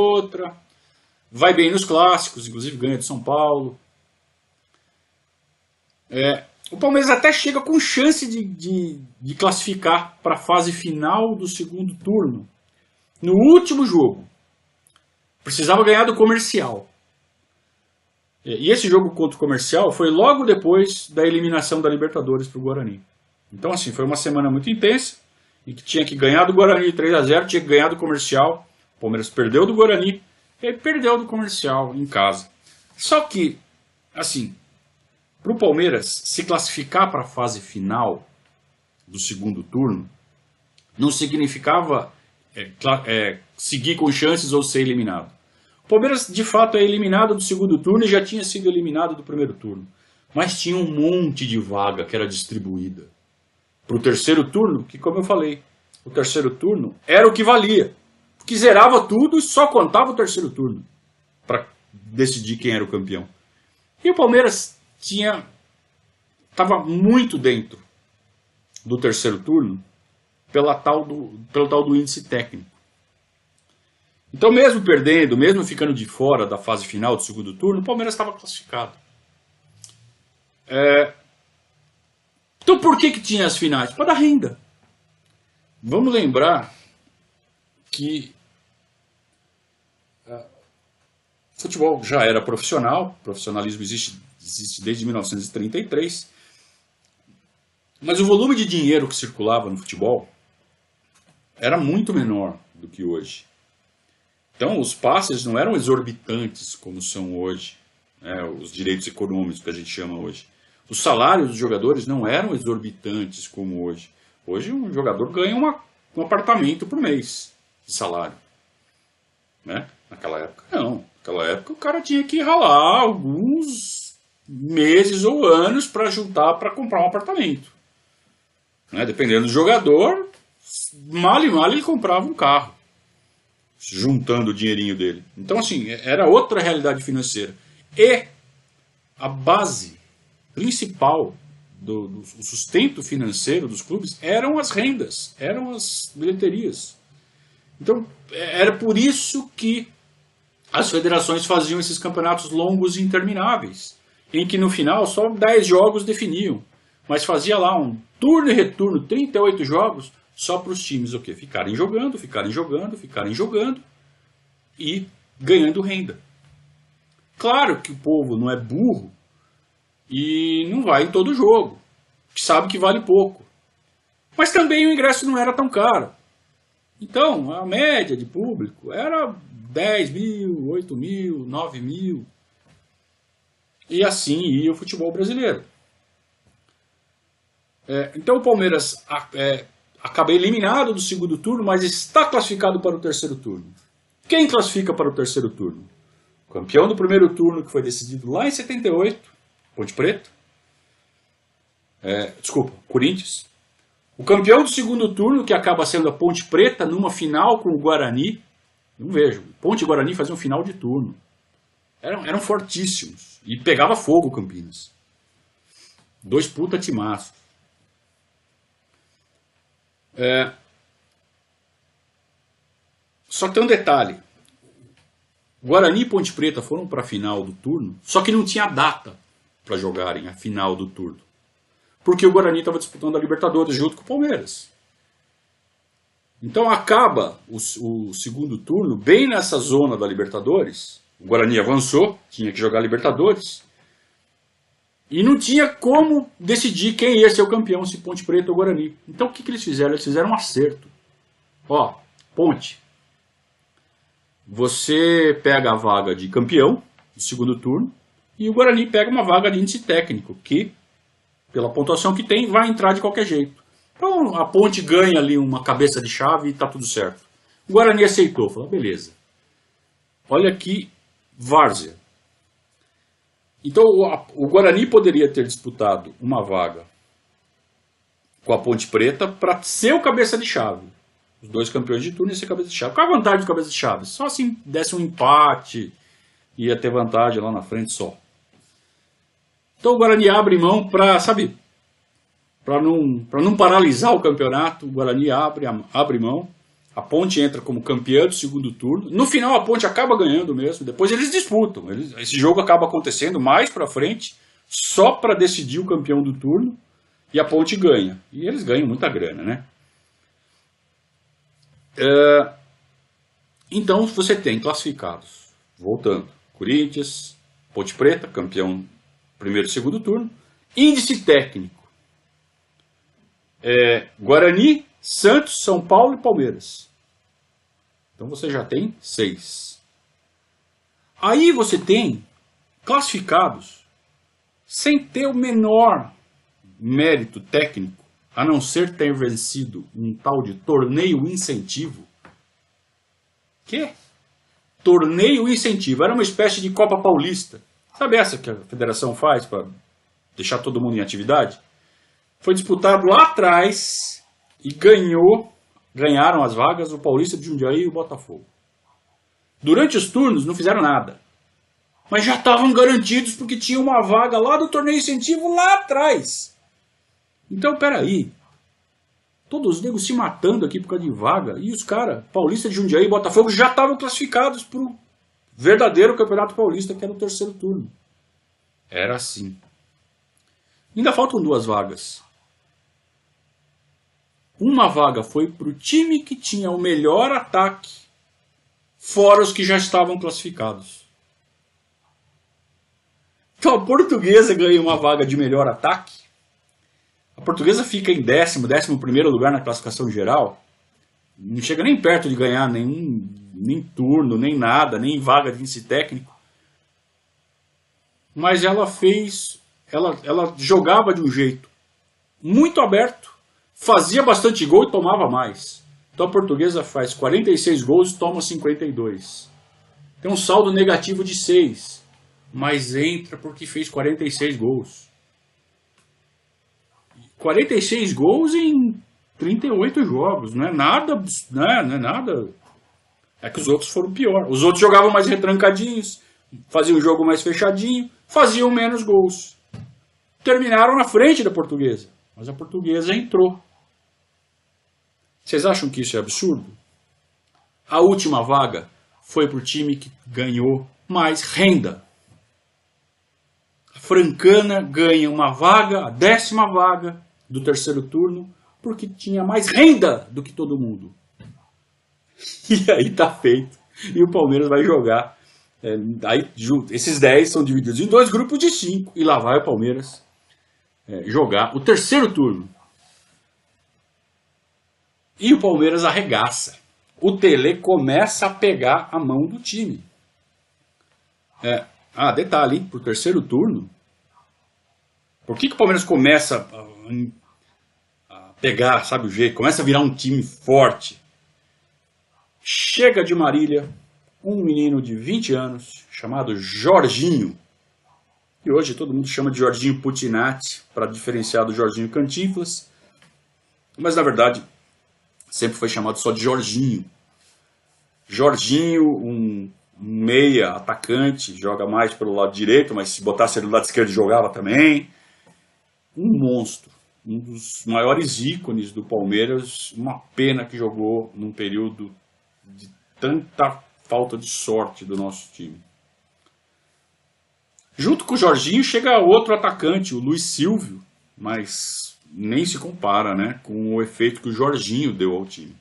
outra, vai bem nos clássicos, inclusive ganha de São Paulo. O Palmeiras até chega com chance de classificar para a fase final do segundo turno. No último jogo, precisava ganhar do Comercial. E esse jogo contra o Comercial foi logo depois da eliminação da Libertadores para o Guarani. Então, assim, foi uma semana muito intensa, em que tinha que ganhar do Guarani 3-0, tinha que ganhar do Comercial. O Palmeiras perdeu do Guarani e perdeu do Comercial em casa. Só que, assim, para o Palmeiras se classificar para a fase final do segundo turno, não significava seguir com chances ou ser eliminado. O Palmeiras, de fato, é eliminado do segundo turno e já tinha sido eliminado do primeiro turno. Mas tinha um monte de vaga que era distribuída para o terceiro turno, que, como eu falei, o terceiro turno era o que valia. Porque zerava tudo e só contava o terceiro turno para decidir quem era o campeão. E o Palmeiras estava muito dentro do terceiro turno pelo tal do índice técnico. Então, mesmo perdendo, mesmo ficando de fora da fase final do segundo turno, o Palmeiras estava classificado. Então, por que tinha as finais? Para dar renda. Vamos lembrar que futebol já era profissional, o profissionalismo existe desde 1933, mas o volume de dinheiro que circulava no futebol era muito menor do que hoje. Então, os passes não eram exorbitantes como são hoje, né, os direitos econômicos que a gente chama hoje. Os salários dos jogadores não eram exorbitantes como hoje. Hoje, um jogador ganha um apartamento por mês de salário. Né? Naquela época, não. Naquela época, o cara tinha que ralar alguns meses ou anos para juntar para comprar um apartamento. Né? Dependendo do jogador, mal e mal ele comprava um carro, juntando o dinheirinho dele. Então, assim, era outra realidade financeira. E a base principal do sustento financeiro dos clubes eram as rendas, eram as bilheterias. Então, era por isso que as federações faziam esses campeonatos longos e intermináveis, em que no final só 10 jogos definiam, mas fazia lá um turno e retorno, 38 jogos, só para os times o quê? Ficarem jogando e ganhando renda. Claro que o povo não é burro e não vai em todo jogo, sabe que vale pouco. Mas também o ingresso não era tão caro. Então, a média de público era 10 mil, 8 mil, 9 mil. E assim ia o futebol brasileiro. Então o Palmeiras acaba eliminado do segundo turno, mas está classificado para o terceiro turno. Quem classifica para o terceiro turno? O campeão do primeiro turno, que foi decidido lá em 78, Ponte Preta. Corinthians. O campeão do segundo turno, que acaba sendo a Ponte Preta, numa final com o Guarani. Não vejo. Ponte e Guarani faziam final de turno. Eram fortíssimos. E pegava fogo o Campinas. 2 puta timaços. Só que tem um detalhe. Guarani e Ponte Preta foram para a final do turno, só que não tinha data para jogarem a final do turno. Porque o Guarani estava disputando a Libertadores junto com o Palmeiras. Então acaba o segundo turno bem nessa zona da Libertadores. O Guarani avançou, tinha que jogar a Libertadores. E não tinha como decidir quem ia ser o campeão, se Ponte Preta ou Guarani. Então o que eles fizeram? Eles fizeram um acerto. Ponte, você pega a vaga de campeão do segundo turno e o Guarani pega uma vaga de índice técnico, que, pela pontuação que tem, vai entrar de qualquer jeito. Então a Ponte ganha ali uma cabeça de chave e está tudo certo. O Guarani aceitou, falou, beleza. Olha aqui, várzea. Então o Guarani poderia ter disputado uma vaga com a Ponte Preta para ser o cabeça de chave. Os 2 campeões de turno iam ser cabeça de chave. Qual a vantagem do cabeça de chave? Só assim desse um empate, ia ter vantagem lá na frente só. Então o Guarani abre mão para não paralisar o campeonato. O Guarani abre mão. A Ponte entra como campeã do segundo turno. No final a Ponte acaba ganhando mesmo. Depois eles disputam. Esse jogo acaba acontecendo mais pra frente, só para decidir o campeão do turno. E a Ponte ganha. E eles ganham muita grana, né? Então você tem classificados. Voltando. Corinthians, Ponte Preta, campeão primeiro e segundo turno. Índice técnico. Guarani, Santos, São Paulo e Palmeiras. Então você já tem 6. Aí você tem classificados sem ter o menor mérito técnico, a não ser ter vencido um tal de torneio incentivo. Que? Torneio incentivo. Era uma espécie de Copa Paulista. Sabe essa que a federação faz para deixar todo mundo em atividade? Foi disputado lá atrás e ganharam as vagas o Paulista de Jundiaí e o Botafogo. Durante os turnos não fizeram nada. Mas já estavam garantidos porque tinha uma vaga lá do torneio incentivo lá atrás. Então, peraí. Todos os negros se matando aqui por causa de vaga. E os caras, Paulista de Jundiaí e Botafogo, já estavam classificados para o verdadeiro Campeonato Paulista, que era o terceiro turno. Era assim. Ainda faltam 2 vagas. Uma vaga foi para o time que tinha o melhor ataque, fora os que já estavam classificados. Então a Portuguesa ganha uma vaga de melhor ataque. A Portuguesa fica em 11º lugar na classificação geral. Não chega nem perto de ganhar nem turno, nem nada, nem vaga de índice técnico. Mas ela jogava de um jeito muito aberto, fazia bastante gol e tomava mais. Então a Portuguesa faz 46 gols e toma 52. Tem um saldo negativo de 6, mas entra porque fez 46 gols. 46 gols em 38 jogos, não é nada, não é nada. É que os outros foram pior. Os outros jogavam mais retrancadinhos, faziam o jogo mais fechadinho, faziam menos gols. Terminaram na frente da Portuguesa, mas a Portuguesa entrou. Vocês acham que isso é absurdo? A última vaga foi para o time que ganhou mais renda. A Francana ganha uma vaga, a 10ª vaga do terceiro turno, porque tinha mais renda do que todo mundo. E aí tá feito. E o Palmeiras vai jogar. Esses 10 são divididos em 2 grupos de 5. E lá vai o Palmeiras jogar o terceiro turno. E o Palmeiras arregaça. O Tele começa a pegar a mão do time. Detalhe, hein? Pro terceiro turno. Por que o Palmeiras começa a pegar, sabe o jeito? Começa a virar um time forte. Chega de Marília um menino de 20 anos chamado Jorginho. E hoje todo mundo chama de Jorginho Putinati para diferenciar do Jorginho Cantinflas. Mas na verdade sempre foi chamado só de Jorginho. Jorginho, um meia atacante, joga mais pelo lado direito, mas se botasse ele do lado esquerdo jogava também. Um monstro, um dos maiores ícones do Palmeiras. Uma pena que jogou num período de tanta falta de sorte do nosso time. Junto com o Jorginho chega outro atacante, o Luiz Silvio, mas nem se compara, né, com o efeito que o Jorginho deu ao time.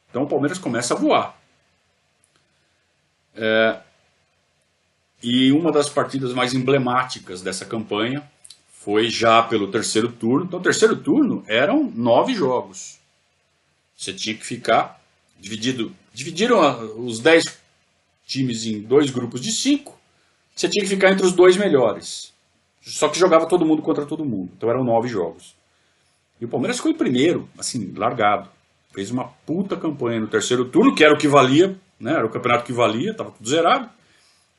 Então o Palmeiras começa a voar. E uma das partidas mais emblemáticas dessa campanha foi já pelo terceiro turno. Então o terceiro turno eram 9 jogos. Você tinha que ficar dividiram os 10 times em 2 grupos de 5. Você tinha que ficar entre os 2 melhores. Só que jogava todo mundo contra todo mundo. Então eram 9 jogos. E o Palmeiras ficou em primeiro, assim, largado. Fez uma puta campanha no terceiro turno, que era o que valia, né? Era o campeonato que valia, estava tudo zerado.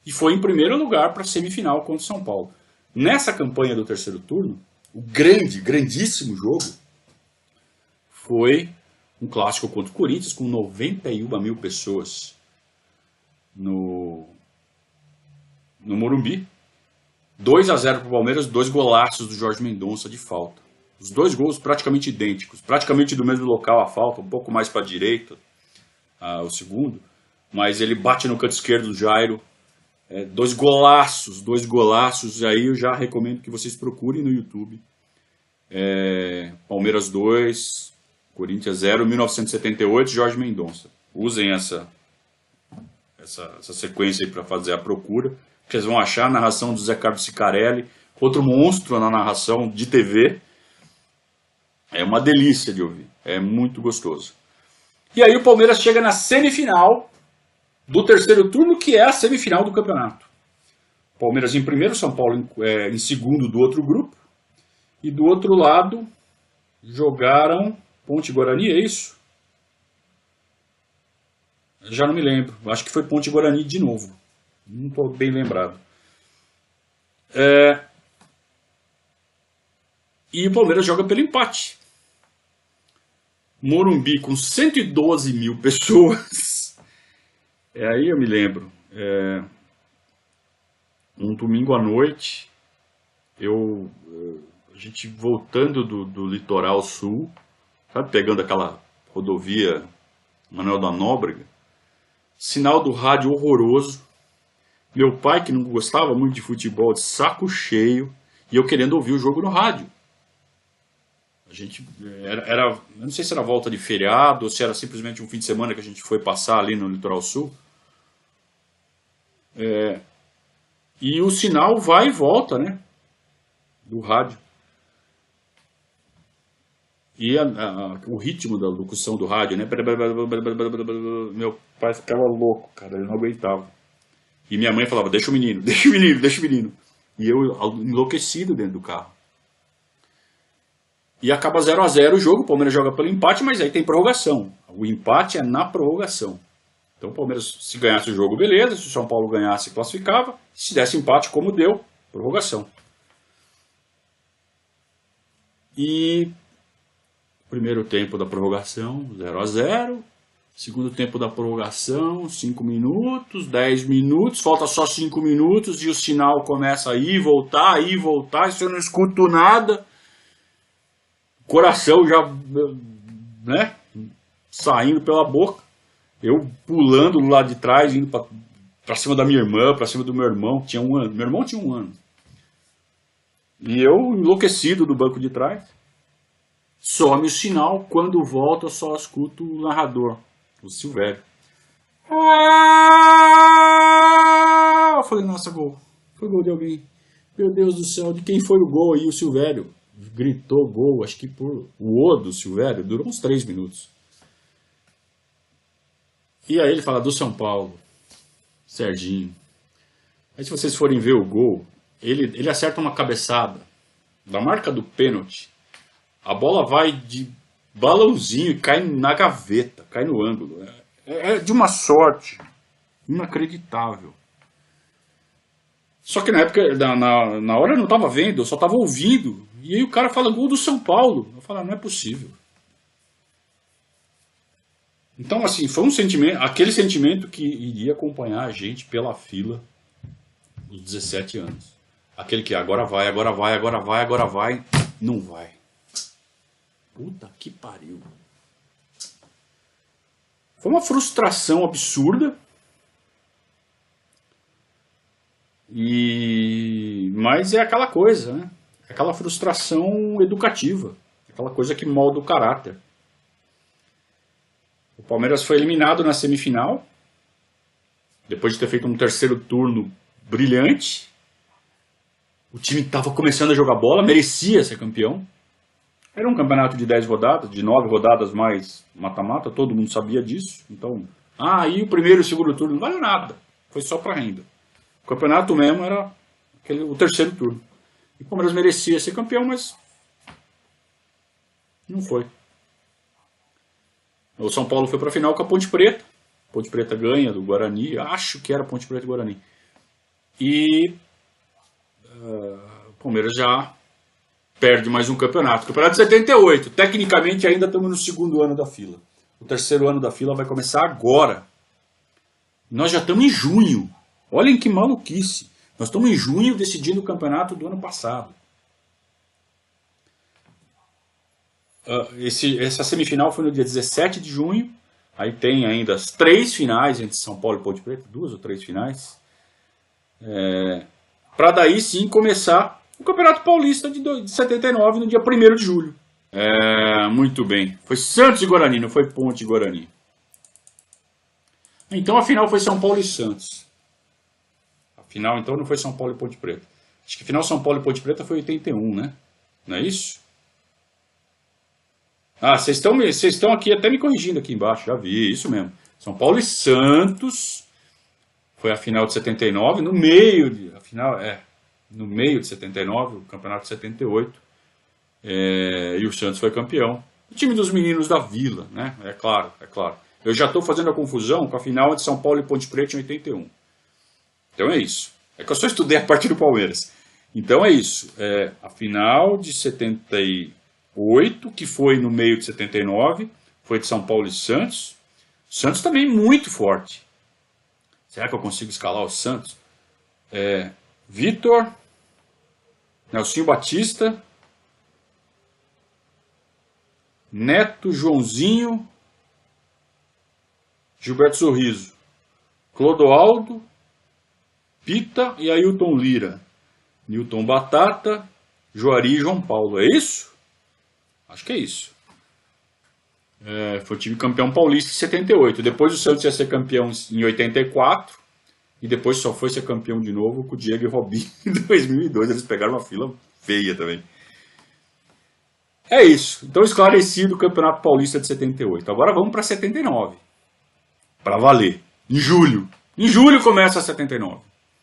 E foi em primeiro lugar para a semifinal contra o São Paulo. Nessa campanha do terceiro turno, o grandíssimo jogo foi um clássico contra o Corinthians, com 91 mil pessoas no Morumbi. 2-0 para o Palmeiras, 2 golaços do Jorge Mendonça de falta. Os 2 gols praticamente idênticos, praticamente do mesmo local a falta, um pouco mais para a direita. o segundo, mas ele bate no canto esquerdo do Jairo. Dois golaços, aí eu já recomendo que vocês procurem no YouTube. Palmeiras 2, Corinthians 0, 1978, Jorge Mendonça. Usem essa sequência aí para fazer a procura. Vocês vão achar a narração do Zé Carlos Cicarelli, outro monstro na narração de TV. É uma delícia de ouvir, é muito gostoso. E aí o Palmeiras chega na semifinal do terceiro turno, que é a semifinal do campeonato. Palmeiras em primeiro, São Paulo em segundo do outro grupo. E do outro lado jogaram Ponte Guarani, é isso? Já não me lembro, acho que foi Ponte Guarani de novo. Não estou bem lembrado. E o Palmeiras joga pelo empate. Morumbi com 112 mil pessoas. Aí eu me lembro. Um domingo à noite, a gente voltando do litoral sul, sabe, pegando aquela rodovia Manuel da Nóbrega, sinal do rádio horroroso. Meu pai, que não gostava muito de futebol, de saco cheio, e eu querendo ouvir o jogo no rádio. A gente eu não sei se era volta de feriado ou se era simplesmente um fim de semana que a gente foi passar ali no litoral sul. E o sinal vai e volta, né? Do rádio. E o ritmo da locução do rádio, né? Meu pai ficava louco, cara, ele não aguentava. E minha mãe falava, deixa o menino, deixa o menino, deixa o menino. E eu enlouquecido dentro do carro. E acaba 0-0 o jogo, o Palmeiras joga pelo empate, mas aí tem prorrogação. O empate é na prorrogação. Então o Palmeiras, se ganhasse o jogo, beleza. Se o São Paulo ganhasse, classificava. Se desse empate, como deu, prorrogação. E primeiro tempo da prorrogação, 0-0. Segundo tempo da prorrogação, 5 minutos, 10 minutos. Falta só 5 minutos e o sinal começa a ir, voltar. E eu não escuto nada. Coração já, né, saindo pela boca. Eu pulando do lado de trás, indo pra cima da minha irmã, pra cima do meu irmão, que tinha 1 ano. Meu irmão tinha 1 ano. E eu enlouquecido do banco de trás. Some o sinal, quando volta eu só escuto o narrador, o Silvério. Eu falei, nossa, gol. Foi gol de alguém. Meu Deus do céu, de quem foi o gol aí? O Silvério gritou gol, acho que por o do Silvério, durou uns 3 minutos. E aí ele fala do São Paulo, Serginho. Aí se vocês forem ver o gol, ele acerta uma cabeçada da marca do pênalti. A bola vai de balãozinho e cai na gaveta, cai no ângulo. É de uma sorte inacreditável. Só que na época, na hora eu não estava vendo, eu só estava ouvindo. E aí o cara fala gol do São Paulo. Eu falo, não é possível. Então, assim, foi um sentimento, aquele sentimento que iria acompanhar a gente pela fila dos 17 anos. Aquele que agora vai, não vai. Puta que pariu. Foi uma frustração absurda. Mas é aquela coisa, né? Aquela frustração educativa. Aquela coisa que molda o caráter. O Palmeiras foi eliminado na semifinal. Depois de ter feito um terceiro turno brilhante. O time estava começando a jogar bola, merecia ser campeão. Era um campeonato de 10 rodadas, de 9 rodadas mais mata-mata, todo mundo sabia disso. Então, e o primeiro e o segundo turno não valeu nada. Foi só para renda. O campeonato mesmo era o terceiro turno. E o Palmeiras merecia ser campeão, mas não foi. O São Paulo foi para a final com a Ponte Preta. Ponte Preta ganha do Guarani. Acho que era Ponte Preta e Guarani. E o Palmeiras já perde mais um campeonato. Campeonato de 78. Tecnicamente ainda estamos no segundo ano da fila. O terceiro ano da fila vai começar agora. Nós já estamos em junho. Olhem que maluquice. Nós estamos em junho decidindo o campeonato do ano passado. Essa semifinal foi no dia 17 de junho. Aí tem ainda as 3 finais entre São Paulo e Ponte Preta, 2 ou 3 finais. Para daí sim começar o Campeonato Paulista de 79, no dia 1º de julho. Muito bem. Foi Santos e Guarani, não foi Ponte e Guarani. Então a final foi São Paulo e Santos. A final então não foi São Paulo e Ponte Preta. Acho que a final São Paulo e Ponte Preta foi 81, né? Não é isso? Ah, vocês estão aqui até me corrigindo aqui embaixo, já vi, isso mesmo. São Paulo e Santos foi a final de 79, no meio de 79, o campeonato de 78. E o Santos foi campeão. O time dos meninos da Vila, né? É claro. Eu já estou fazendo a confusão com a final de São Paulo e Ponte Preta em 81. Então é isso. É que eu só estudei a parte do Palmeiras. Então é isso. A final de 78, que foi no meio de 79, foi de São Paulo e Santos. Santos também muito forte. Será que eu consigo escalar o Santos? Vitor, Nelsinho Batista, Neto, Joãozinho, Gilberto Sorriso, Clodoaldo, Pita e Ailton Lira, Newton Batata, Juari e João Paulo. É isso? Acho que é isso. Foi o time campeão paulista em 78. Depois o Santos ia ser campeão em 84. E depois só foi ser campeão de novo com o Diego e Robinho em 2002. Eles pegaram uma fila feia também. É isso. Então esclarecido o Campeonato Paulista de 78. Agora vamos para 79. Para valer. Em julho. Em julho começa a 79.